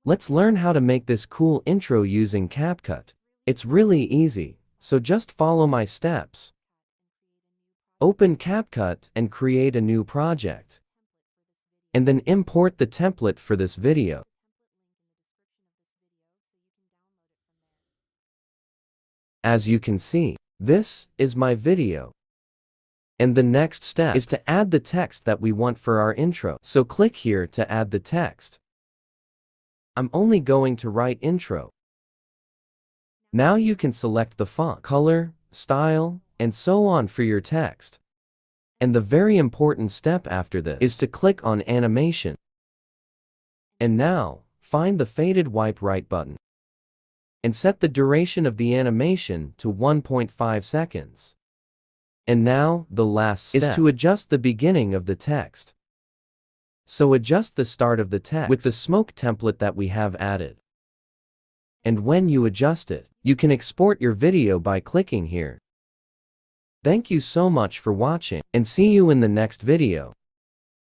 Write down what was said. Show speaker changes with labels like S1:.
S1: Let's learn how to make this cool intro using CapCut. It's really easy, so just follow my steps. Open CapCut and create a new project. And then import the template for this video. As you can see, this is my video. And the next step is to add the text that we want for our intro. So click here to add the text. I'm only going to write intro. Now you can select the font, color, style, and so on for your text. And the very important step after this is to click on animation. And now, find the faded wipe right button. And set the duration of the animation to 1.5 seconds. And now, the last step is to adjust the beginning of the text. So adjust the start of the text with the smoke template that we have added. And when you adjust it, you can export your video by clicking here. Thank you so much for watching, and see you in the next video.